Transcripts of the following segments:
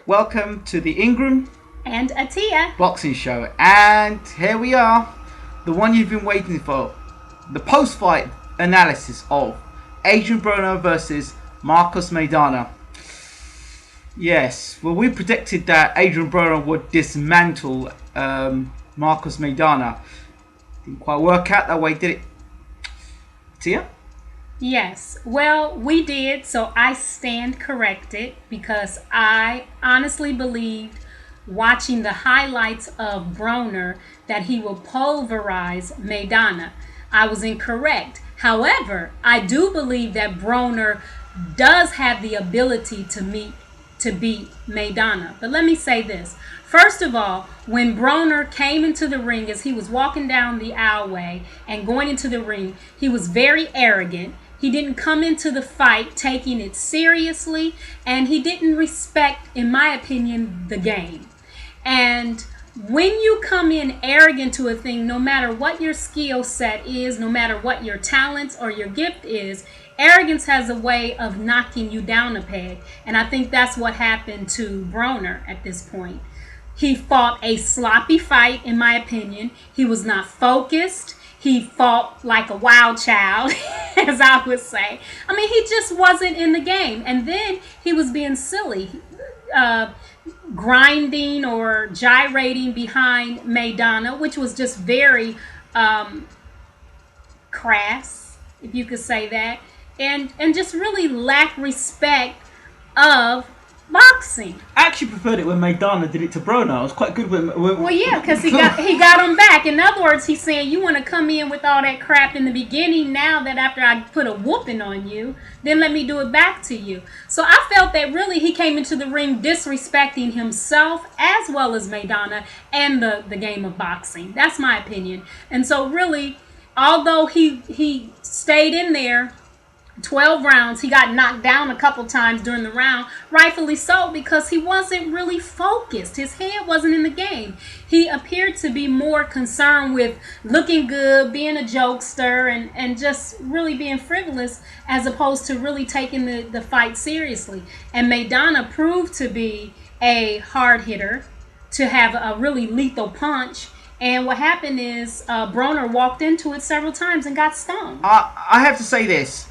Welcome to the Ingram And Atia. Boxing Show. And here we are, the one you've been waiting for. The post-fight analysis of Adrien Broner versus Marcos Maidana. Yes, well, we predicted that Adrien Broner would dismantle Marcos Maidana. Didn't quite work out that way, did it? Tia? Yes, well, we did, so I stand corrected because I honestly believed watching the highlights of Broner that he will pulverize Maidana. I was incorrect. However, I do believe that Broner does have the ability to beat Maidana. But let me say this. First of all, when Broner came into the ring, as he was walking down the aisleway and going into the ring, he was very arrogant. He didn't come into the fight taking it seriously, and he didn't respect, in my opinion, the game. And when you come in arrogant to a thing, no matter what your skill set is, no matter what your talents or your gift is, arrogance has a way of knocking you down a peg. And I think that's what happened to Broner at this point. He fought a sloppy fight, in my opinion. He was not focused. He fought like a wild child, as I would say. I mean, he just wasn't in the game. And then he was being silly, grinding or gyrating behind Maidana, which was just very crass, if you could say that, and just really lacked respect of boxing. I actually preferred it when Maidana did it to Broner. It was quite good when Well, yeah, because he got him back. In other words, he's saying, you want to come in with all that crap in the beginning. Now that after I put a whooping on you, then let me do it back to you. So I felt that really he came into the ring disrespecting himself as well as Maidana and the game of boxing. That's my opinion. And so really, although he stayed in there 12 rounds, he got knocked down a couple times during the round, rightfully so, because he wasn't really focused. His head wasn't in the game. He appeared to be more concerned with looking good, being a jokester, and just really being frivolous, as opposed to really taking the fight seriously. And Maidana proved to be a hard hitter, to have a really lethal punch. And what happened is Broner walked into it several times and got stung. I have to say this.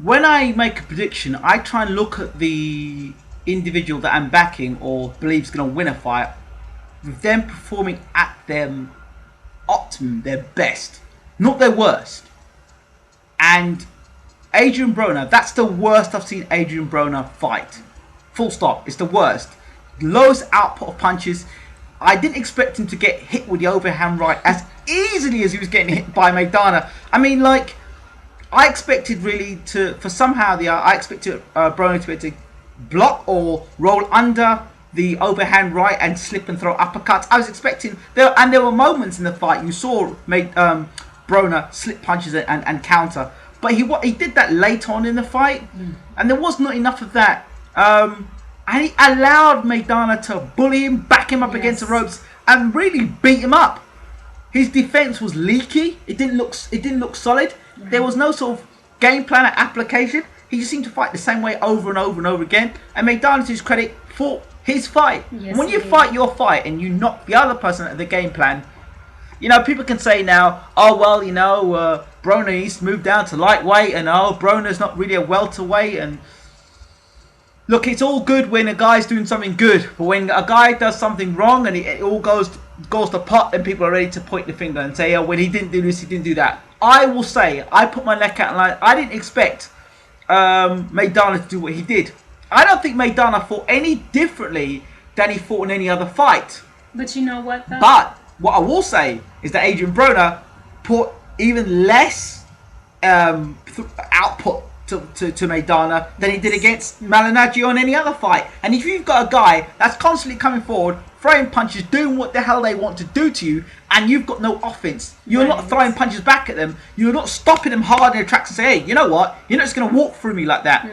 When I make a prediction, I try and look at the individual that I'm backing or believe is going to win a fight, with them performing at their optimum, their best, not their worst. And Adrien Broner, that's the worst I've seen Adrien Broner fight. Full stop. It's the worst. Lowest output of punches. I didn't expect him to get hit with the overhand right as easily as he was getting hit by Maidana. I mean, like, I expected really I expected Broner to be able to block or roll under the overhand right and slip and throw uppercuts. I was expecting there were moments in the fight you saw Broner slip punches and counter, but he did that late on in the fight, and there was not enough of that. And he allowed Maidana to bully him, back him up against the ropes, and really beat him up. His defense was leaky. It didn't look solid. There was no sort of game plan or application. He just seemed to fight the same way over and over and over again. And Maidana, to his credit, fought his fight. Yes, when you fight your fight and you knock the other person at the game plan, people can say now, oh, well, Broner needs to move down to lightweight, and oh, Broner's not really a welterweight. And look, it's all good when a guy's doing something good, but when a guy does something wrong and it all goes to pot, then people are ready to point the finger and say, oh, well, he didn't do this, he didn't do that. I will say, I put my neck out and line. I didn't expect Maidana to do what he did. I don't think Maidana fought any differently than he fought in any other fight. But you know what, though? But what I will say is that Adrien Broner put even less output to Maidana than he did against Malignaggi on any other fight. And if you've got a guy that's constantly coming forward, throwing punches, doing what the hell they want to do to you, and you've got no offense, you're not throwing punches back at them, you're not stopping them hard in their tracks and say, hey, you know what, you're not just going to walk through me like that.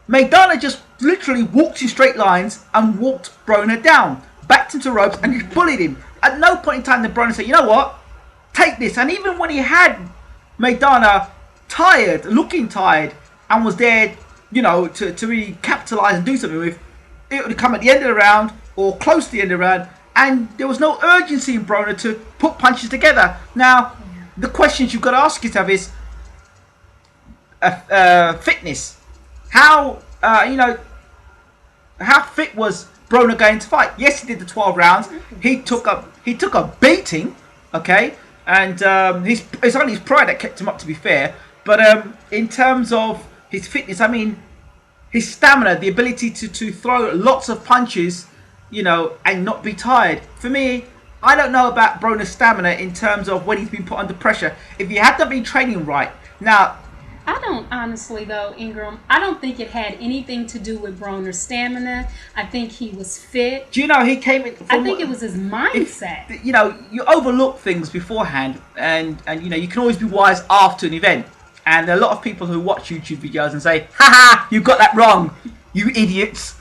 Maidana just literally walked in straight lines and walked Broner down, backed into ropes, and just bullied him. At no point in time did Broner say, you know what, take this. And even when he had Maidana tired, looking tired, and was there, to really capitalise and do something with, it would come at the end of the round or close to the end of the round, and there was no urgency in Broner to put punches together. Now, the questions you've got to ask yourself is fitness. How how fit was Broner going to fight? Yes, he did the 12 rounds. He took a beating, okay, and it's only his pride that kept him up, to be fair. But in terms of his fitness, I mean, his stamina, the ability to throw lots of punches, and not be tired. For me, I don't know about Broner's stamina in terms of when he's been put under pressure. If he had not been training right, now. I don't honestly though, Ingram. I don't think it had anything to do with Broner's stamina. I think he was fit. Do you know he came in? I think it was his mindset. You overlook things beforehand, and you can always be wise after an event. And there are a lot of people who watch YouTube videos and say, "Ha ha, you got that wrong, you idiots!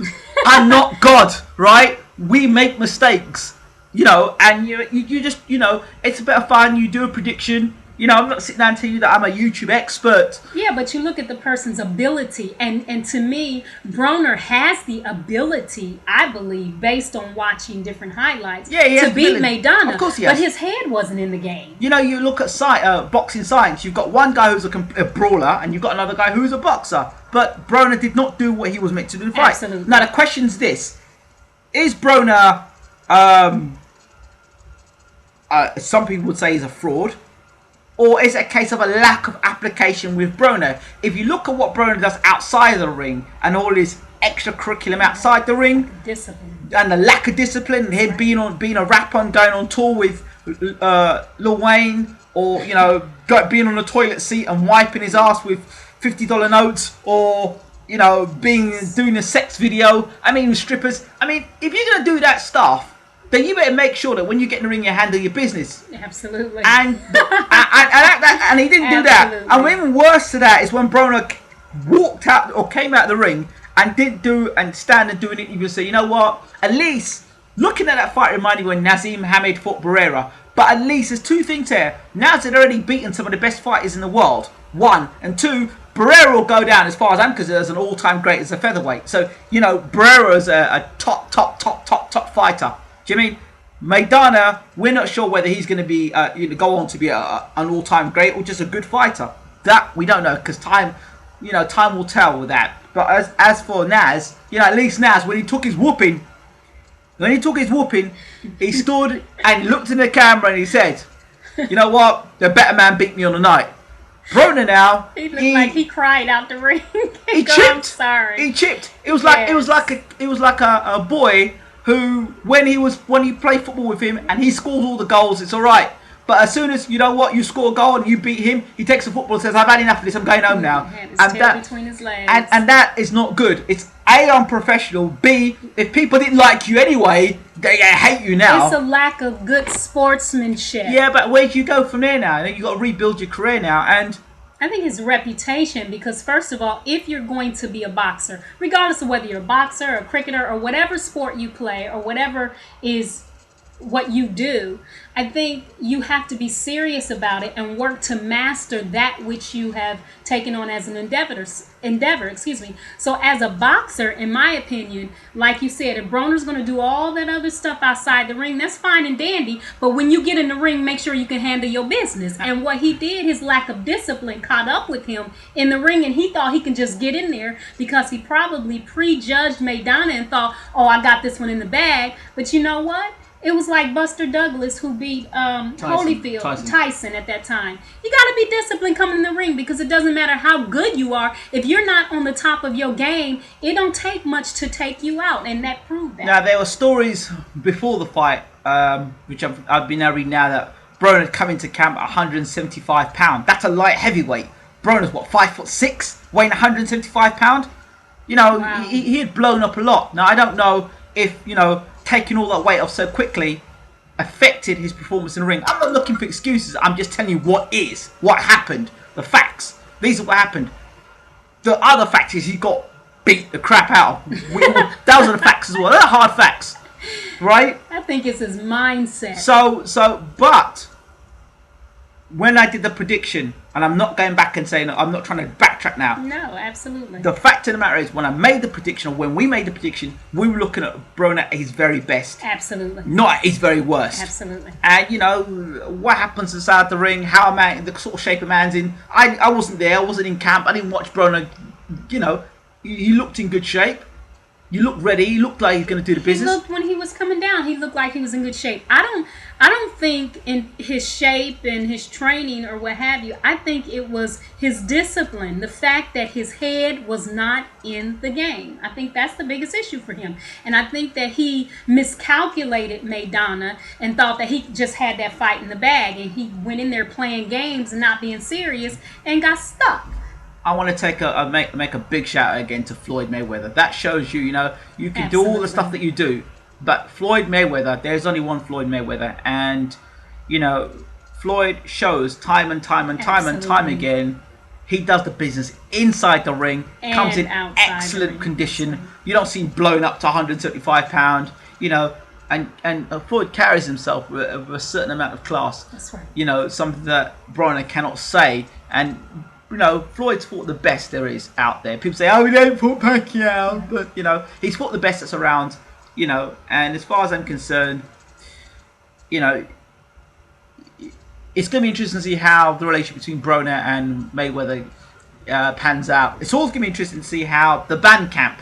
I'm not God, right? We make mistakes, and you just it's a bit of fun. You do a prediction." I'm not sitting down and telling you that I'm a YouTube expert. Yeah, but you look at the person's ability, and to me, Broner has the ability, I believe, based on watching different highlights, to beat Maidana. Of course he has. But his head wasn't in the game. You look at boxing science. You've got one guy who's a brawler, and you've got another guy who's a boxer. But Broner did not do what he was meant to do in the fight. Absolutely. Now the question's this: is Broner? Some people would say he's a fraud. Or is it a case of a lack of application with Broner? If you look at what Broner does outside of the ring and all his extracurriculum outside the ring, discipline, and the lack of discipline, and him being a rapper and going on tour with Lil Wayne, or being on the toilet seat and wiping his ass with $50 notes, or doing a sex video. I mean, with strippers. I mean, if you're gonna do that stuff, then you better make sure that when you get in the ring, you handle your business. Absolutely. And he didn't do that. And even worse to that is when Broner walked out or came out of the ring and didn't do and stand and do an interview and say, you know what? At least looking at that fight reminded me when Nazim Hamed fought Barrera. But at least there's two things here. Naz had already beaten some of the best fighters in the world. One. And two, Barrera will go down, as far as I'm concerned, as an all-time great as a featherweight. So, Barrera is a top fighter. Do you mean Maidana? We're not sure whether he's going to be go on to be an all-time great or just a good fighter. That we don't know, because time will tell with that. But as for Naz, at least Naz, when he took his whooping, he stood and looked in the camera and he said, "You know what? The better man beat me on the night." Broner now, he looked like he cried out the ring. He chipped. I'm sorry. He chipped. It was like a boy who, when you play football with him and he scores all the goals, it's all right. But as soon as you score a goal and you beat him, he takes the football and says, "I've had enough of this. I'm going home now." And that between his legs. And that is not good. It's A, unprofessional. B, if people didn't like you anyway, they hate you now. It's a lack of good sportsmanship. Yeah, but where do you go from there now? You got to rebuild your career now, and I think his reputation, because first of all, if you're going to be a boxer, regardless of whether you're a boxer or a cricketer or whatever sport you play or whatever is what you do, I think you have to be serious about it and work to master that which you have taken on as an endeavor. So as a boxer, in my opinion, like you said, if Broner's going to do all that other stuff outside the ring, that's fine and dandy. But when you get in the ring, make sure you can handle your business. And what he did, his lack of discipline caught up with him in the ring, and he thought he can just get in there because he probably prejudged Maidana and thought, "Oh, I got this one in the bag." But you know what? It was like Buster Douglas who beat Tyson at that time. You got to be disciplined coming in the ring, because it doesn't matter how good you are. If you're not on the top of your game, it don't take much to take you out, and that proved that. Now, there were stories before the fight, which I've been reading now, that Broner had come into camp at 175 pounds. That's a light heavyweight. Broner's 5'6", weighing 175 pounds. Wow. He had blown up a lot. Now, I don't know if taking all that weight off so quickly affected his performance in the ring. I'm not looking for excuses. I'm just telling you what happened. The facts. These are what happened. The other fact is he got beat the crap out of. Those are the facts as well. They're hard facts, right? I think it's his mindset. But when I did the prediction, and I'm not going back and saying I'm not trying to backtrack now. No, absolutely. The fact of the matter is, when I made the prediction, or when we made the prediction, we were looking at Broner at his very best, Absolutely. not at his very worst. Absolutely. And you know what happens inside the ring, how a man, the sort of shape a man's in. I wasn't there. I wasn't in camp. I didn't watch Broner. You know, he looked in good shape. You looked ready. He looked like he's going to do the business. He looked, when he was coming down, he looked like he was in good shape. I don't think in his shape and his training or what have you. I think it was his discipline, the fact that his head was not in the game. I think that's the biggest issue for him. And I think that he miscalculated Maidana and thought that he just had that fight in the bag, and he went in there playing games and not being serious and got stuck. I want to make a big shout out again to Floyd Mayweather. That shows you, you know, you can do all the stuff that you do, but Floyd Mayweather, there's only one Floyd Mayweather, and you know, Floyd shows time and time again, he does the business inside the ring, and comes in excellent condition. You don't see him blowing up to 175 pounds, you know, and Floyd carries himself with a certain amount of class. That's right. You know, something that Broner cannot say, and you know, Floyd's fought the best there is out there. People say, oh, he don't fought Pacquiao, but you know, he's fought the best that's around, you know, and as far as I'm concerned, you know, it's going to be interesting to see how the relationship between Broner and Mayweather pans out. It's also going to be interesting to see how the band camp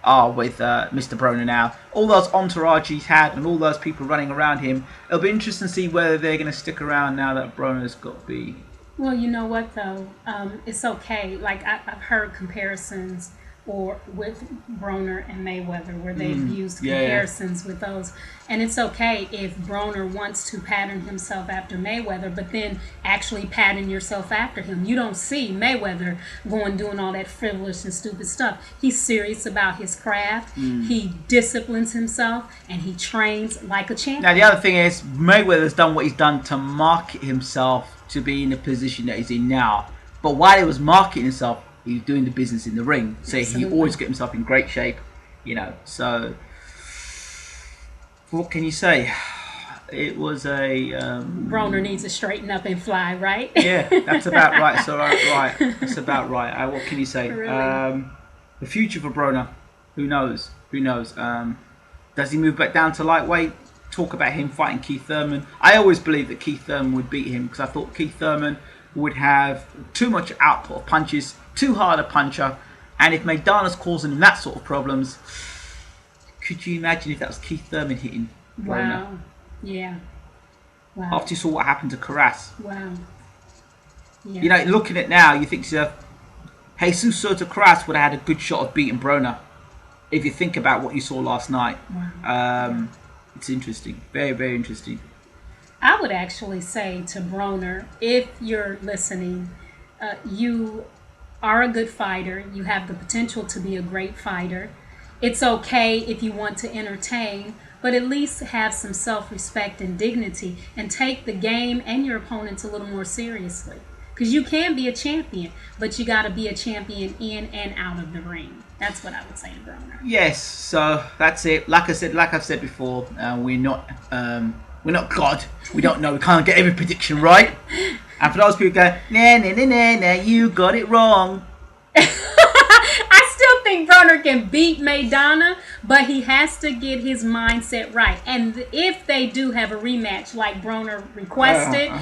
are with Mr. Broner now. All those entourage he's had and all those people running around him, it'll be interesting to see whether they're going to stick around now that Broner's got to be... Well, you know what though, it's okay. Like I've heard comparisons with Broner and Mayweather where they've used comparisons with those, and it's okay if Broner wants to pattern himself after Mayweather, but then actually pattern yourself after him. You don't see Mayweather doing all that frivolous and stupid stuff. He's serious about his craft. He disciplines himself and he trains like a champion. Now the other thing is, Mayweather's done what he's done to market himself to be in the position that he's in now. But while he was marketing himself, he was doing the business in the ring. So he always get himself in great shape, you know. So what can you say? It was a... Broner needs to straighten up and fly, right? Yeah, that's about right. So right. That's about right. What can you say? Really? The future for Broner, who knows? Who knows? Does he move back down to lightweight? Talk about him fighting Keith Thurman. I always believed that Keith Thurman would beat him because I thought Keith Thurman would have too much output of punches, too hard a puncher, and if Maidana's causing him that sort of problems, could you imagine if that was Keith Thurman hitting Broner? Wow. Yeah. Wow. After you saw what happened to Carras. Wow. Yeah. You know, looking at it now, you think to yourself, Jesus Soto Carras would have had a good shot of beating Broner if you think about what you saw last night. Wow. It's interesting. Very, very interesting. I would actually say to Broner, if you're listening, you are a good fighter. You have the potential to be a great fighter. It's okay if you want to entertain, but at least have some self-respect and dignity and take the game and your opponents a little more seriously. Because you can be a champion, but you got to be a champion in and out of the ring. That's what I would say to Broner. Yes, so that's it. Like I've said before, we're not God. We don't know. We can't get every prediction right. And for those people go, nah, you got it wrong. I still think Broner can beat Maidana, but he has to get his mindset right. And if they do have a rematch like Broner requested,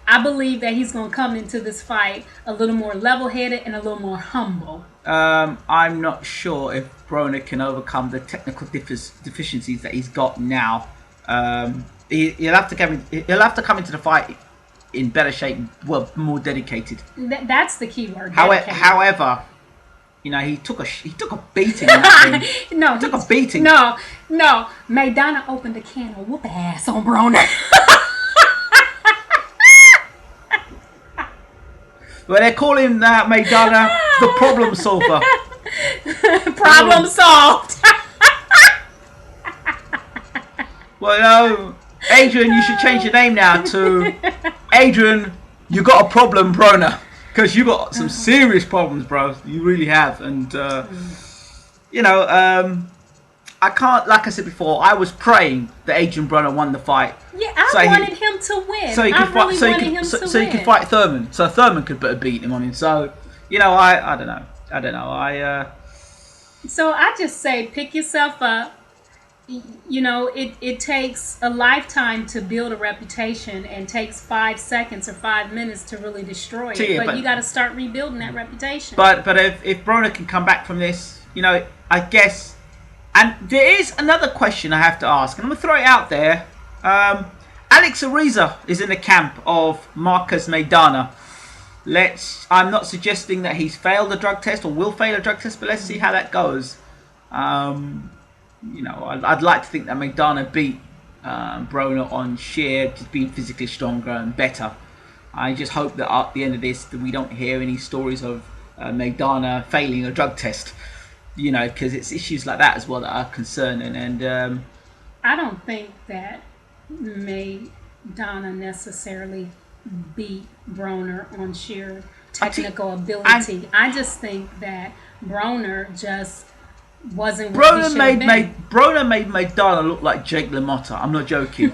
I believe that he's going to come into this fight a little more level-headed and a little more humble. I'm not sure if Broner can overcome the technical deficiencies that he's got now. He'll have to come into the fight in better shape, well, more dedicated. That's the key word. However, you know, he took a beating in that ring. No, he took a beating. No. Maidana opened a can of whoop ass on Broner. Well, they're calling Maidana the problem solver. Problem solved. Well, you know, Adrien, you should change your name now to Adrien, you got a problem, Broner. Because you got some serious problems, bro. You really have. And, you know, I can't, like I said before, I was praying that Adrien Broner won the fight. Yeah, I wanted him to win. So he could fight. So he could fight Thurman. So Thurman could put a beat him on him. So I don't know. So I just say, pick yourself up. It takes a lifetime to build a reputation, and takes 5 seconds or 5 minutes to really destroy it. But you got to start rebuilding that reputation. But if Broner can come back from this, I guess. And there is another question I have to ask, and I'm gonna throw it out there. Alex Ariza is in the camp of Marcus Maidana. I'm not suggesting that he's failed a drug test or will fail a drug test, but let's see how that goes. I'd like to think that Maidana beat Broner on sheer just being physically stronger and better. I just hope that at the end of this, that we don't hear any stories of Maidana failing a drug test. Because it's issues like that as well that are concerning. And I don't think that Maidana necessarily beat Broner on sheer technical ability. I just think that Broner just wasn't what he should have been. Broner made Maidana look like Jake LaMotta. I'm not joking.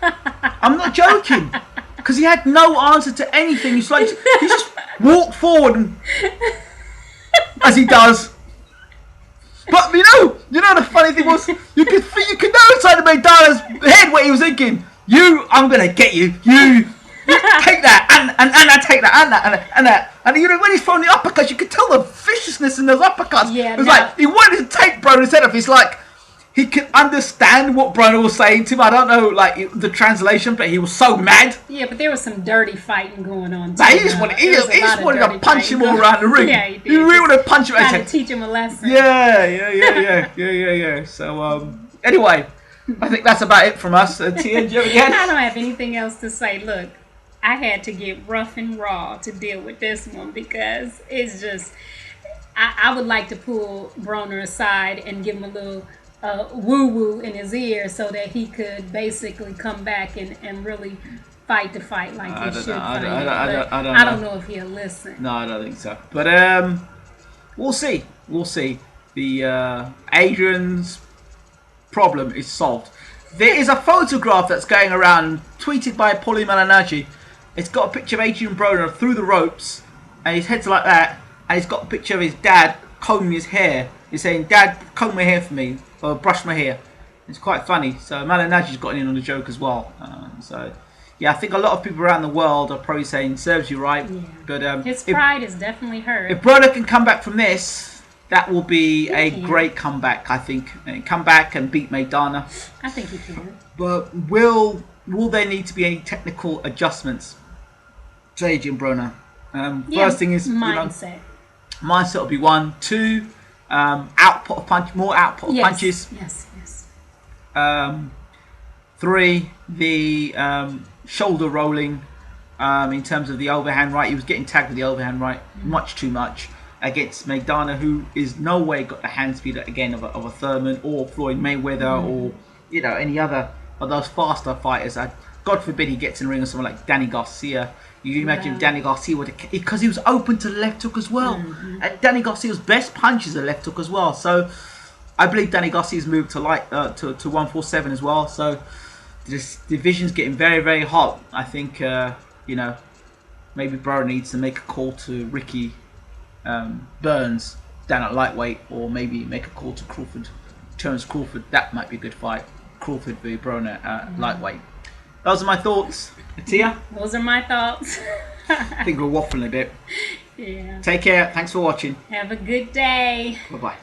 I'm not joking. Because he had no answer to anything. He just walked forward and, as he does. But the funny thing was, you could know inside of Maidana's head what he was thinking. I'm gonna get you. You take that, and I take that, and that. And when he's throwing the uppercuts, you could tell the viciousness in those uppercuts. Yeah, it was like he wanted to take Broner's head off. It's like he could understand what Broner was saying to him. I don't know, the translation, but he was so mad. Yeah, but there was some dirty fighting going on too. He just wanted to punch him all around the ring. Yeah, he did. He really wanted to punch him. Trying to teach him a lesson. Yeah. So anyway, I think that's about it from us. Tia, do you again? I don't have anything else to say. Look, I had to get rough and raw to deal with this one, because it's just, I would like to pull Broner aside and give him a little woo-woo in his ear, so that he could basically come back and really fight the fight like he should. I don't know if he'll listen. No, I don't think so. But we'll see. The Adrian's problem is solved. There is a photograph that's going around, tweeted by Paulie Malignaggi. It's got a picture of Adrien Broner through the ropes, and his head's like that, and he's got a picture of his dad combing his hair. He's saying, "Dad, comb my hair for me, or brush my hair." It's quite funny. So Malignaggi's got in on the joke as well. I think a lot of people around the world are probably saying, "Serves you right." Yeah. But his pride is definitely hurt. If Broner can come back from this, that will be a great comeback, I think. And come back and beat Maidana. I think he can. But will there need to be any technical adjustments to Adrien Broner? First thing is mindset. Mindset will be 1, 2. Output of punches. Yes. 3, the shoulder rolling. In terms of the overhand right, he was getting tagged with the overhand right much too much against Maidana, who is no way got the hand speed again of a Thurman or Floyd Mayweather or any other of those faster fighters. God forbid he gets in the ring with someone like Danny Garcia. You imagine Danny Garcia would, because he was open to the left hook as well. And Danny Garcia's best punch is a left hook as well. So I believe Danny Garcia's moved to 147 as well. So this division's getting very, very hot. I think maybe Broner needs to make a call to Ricky Burns down at lightweight, or maybe make a call to Terence Crawford. That might be a good fight. Crawford v Broner at lightweight. Those are my thoughts. Tia? Those are my thoughts. I think we're waffling a bit. Yeah. Take care. Thanks for watching. Have a good day. Bye-bye.